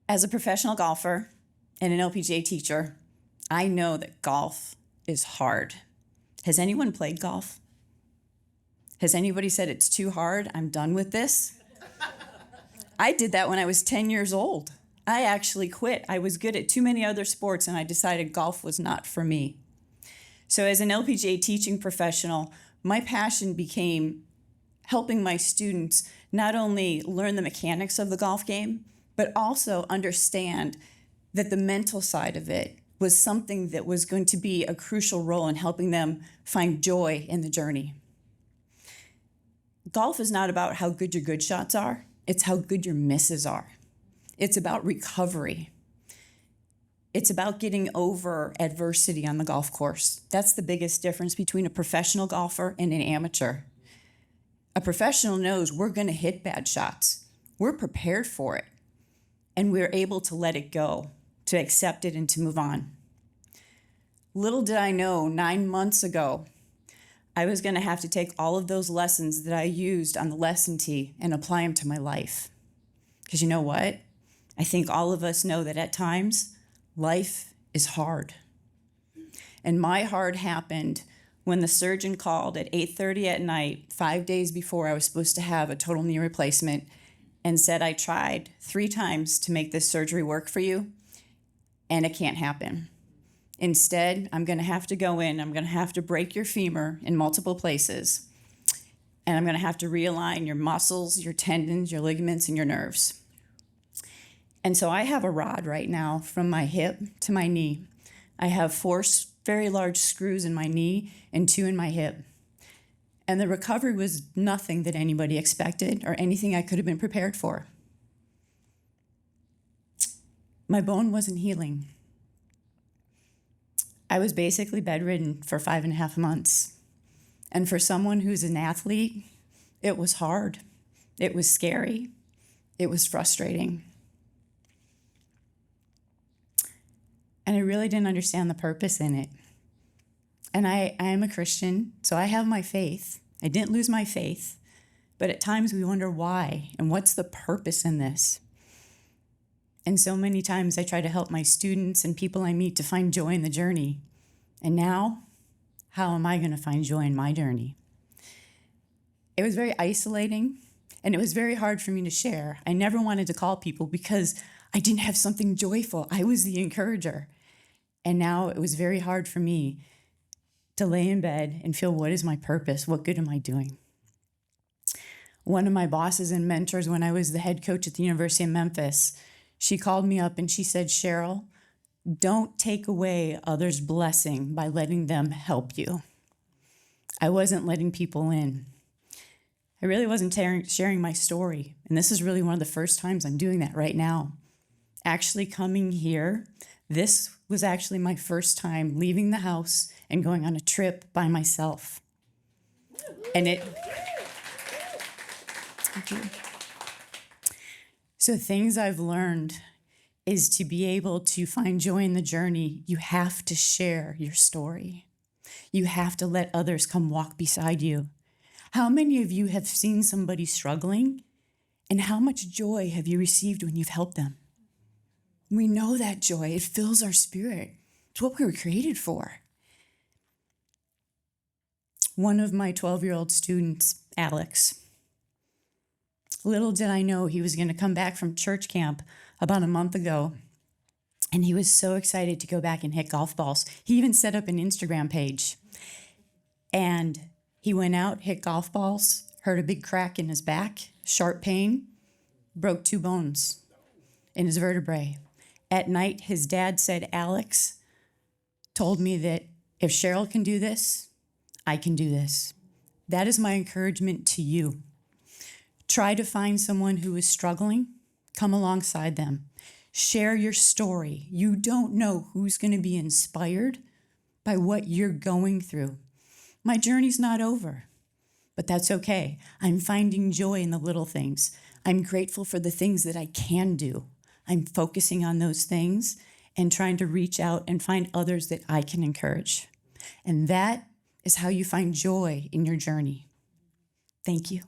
As a professional golfer and an LPGA teacher, I know that golf is hard. Has anyone played golf? Has anybody said it's too hard? I'm done with this? I did that when I was 10 years old. I actually quit. I was good at too many other sports and I decided golf was not for me. So as an LPGA teaching professional, my passion became helping my students not only learn the mechanics of the golf game, but also understand that the mental side of it was something that was going to be a crucial role in helping them find joy in the journey. Golf is not about how good your good shots are, it's how good your misses are. It's about recovery. It's about getting over adversity on the golf course. That's the biggest difference between a professional golfer and an amateur. A professional knows we're going to hit bad shots. We're prepared for it. And we're able to let it go, to accept it and to move on. Little did I know 9 months ago, I was going to have to take all of those lessons that I used on the lesson tee and apply them to my life. Because you know what? I think all of us know that at times, life is hard. And my hard happened when the surgeon called at 8:30 at night, 5 days before I was supposed to have a total knee replacement, and said, I tried 3 times to make this surgery work for you, and it can't happen. Instead, I'm going to have to go in, I'm going to have to break your femur in multiple places, and I'm going to have to realign your muscles, your tendons, your ligaments, and your nerves. And so I have a rod right now from my hip to my knee. I have 4 very large screws in my knee and 2 in my hip. And the recovery was nothing that anybody expected or anything I could have been prepared for. My bone wasn't healing. I was basically bedridden for 5.5 months. And for someone who's an athlete, it was hard. It was scary. It was frustrating. And I really didn't understand the purpose in it. And I am a Christian, so I have my faith. I didn't lose my faith. But at times we wonder why and what's the purpose in this? And so many times I try to help my students and people I meet to find joy in the journey. And now, how am I going to find joy in my journey? It was very isolating, and it was very hard for me to share. I never wanted to call people because I didn't have something joyful. I was the encourager. And now it was very hard for me to lay in bed and feel, what is my purpose? What good am I doing? One of my bosses and mentors when I was the head coach at the University of Memphis, she called me up and she said, Sheryl, don't take away others' blessing by letting them help you. I wasn't letting people in. I really wasn't sharing my story. And this is really one of the first times I'm doing that right now. Actually coming here, this was actually my first time leaving the house and going on a trip by myself. And thank you. So things I've learned is to be able to find joy in the journey, you have to share your story. You have to let others come walk beside you. How many of you have seen somebody struggling, and how much joy have you received when you've helped them? We know that joy, it fills our spirit. It's what we were created for. One of my 12-year-old students, Alex, little did I know he was going to come back from church camp about a month ago, and he was so excited to go back and hit golf balls. He even set up an Instagram page, and he went out, hit golf balls, heard a big crack in his back, sharp pain, broke 2 bones in his vertebrae. At night, his dad said, Alex told me that if Sheryl can do this, I can do this. That is my encouragement to you. Try to find someone who is struggling. Come alongside them. Share your story. You don't know who's going to be inspired by what you're going through. My journey's not over, but that's okay. I'm finding joy in the little things. I'm grateful for the things that I can do. I'm focusing on those things and trying to reach out and find others that I can encourage. And that is how you find joy in your journey. Thank you.